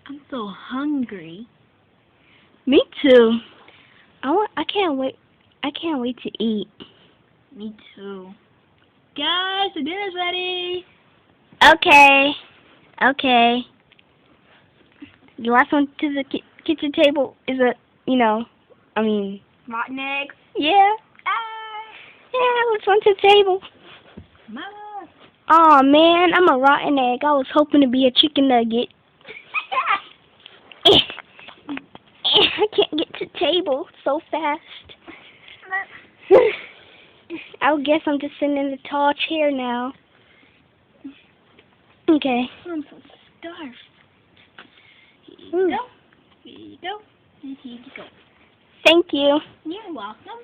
I'm so hungry. Me too. I can't wait. I can't wait to eat. Me too. Guys, the dinner's ready. Okay. Okay. The last one to the kitchen table is Rotten eggs. yeah. Ah, Yeah, let's run to the table. Mama. Oh man, I'm a rotten egg. I was hoping to be a chicken nugget. I can't get to the table so fast. I guess I'm just sitting in the tall chair now. Okay. I'm so starved. Here Ooh. you go. Here you go. And here you go. Thank you. You're welcome.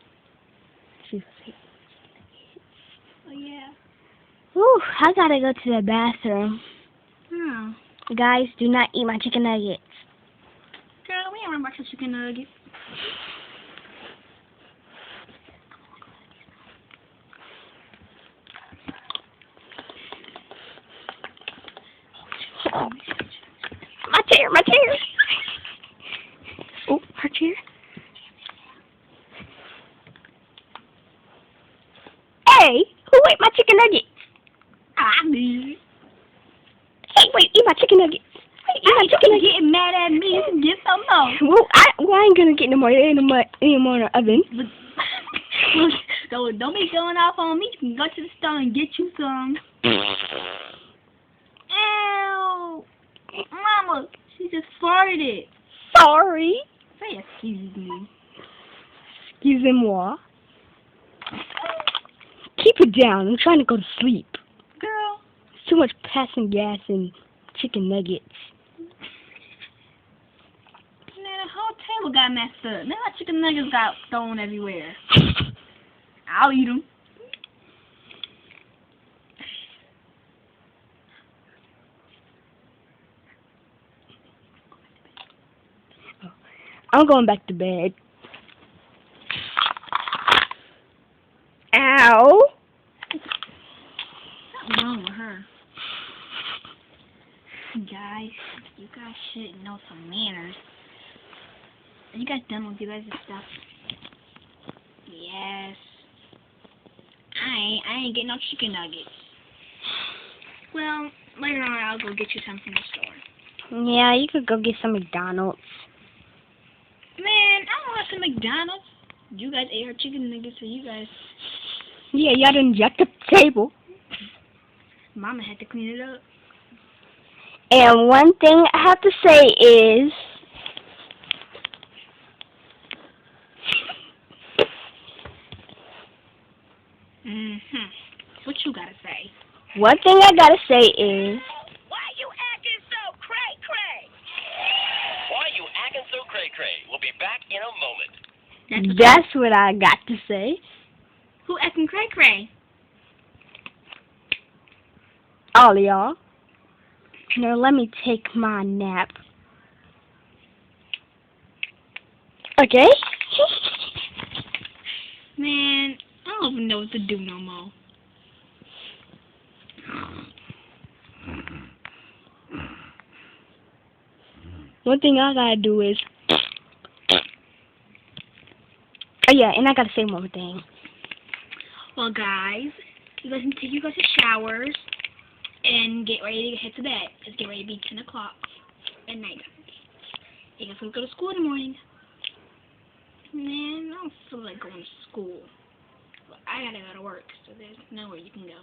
Oh, yeah. Ooh, I gotta go to the bathroom. Hmm. Guys, do not eat my chicken nuggets. Girl, we ain't worried about your chicken nuggets. My chair. Oh, her chair. Hey, who ate my chicken nuggets? I did. Hey, wait, eat my chicken nuggets. Wait, eat my chicken nuggets. Getting mad at me. You can get some more. Well, I ain't gonna get no more. There ain't any more in the oven. So don't be going off on me. You can go to the store and get you some. Ew. Mama, she just farted. Sorry. Say excuse me. Excusez-moi. Keep it down. I'm trying to go to sleep. Girl. Too much passing gas and chicken nuggets. Man, the whole table got messed up. Now my chicken nuggets got thrown everywhere. I'll eat them. I'm going back to bed. Ow. Something wrong with her. Guys, you guys should know some manners. Are you guys done with you guys' stuff? Yes. I ain't getting no chicken nuggets. Well, later on I'll go get you some from the store. Yeah, you could go get some McDonald's. Man, I don't want some McDonald's. You guys ate our chicken nuggets, so you guys. Yeah, y'all done jacked up the table. Mama had to clean it up. And one thing I have to say is, What you gotta say? one thing I gotta say is, Why you acting so cray-cray? Why you acting so cray-cray? We'll be back in a moment. that's what I got to say. Who acting cray cray? All of y'all. Now let me take my nap. Okay? Man, I don't even know what to do no more. One thing I gotta do is, oh yeah, and I gotta say one more thing. Well, guys, you guys can take you guys to showers and get ready to head to bed. It's getting ready to be 10 o'clock at night. You guys will go to school in the morning. Man, I don't feel like going to school. But I gotta go to work, so there's nowhere you can go.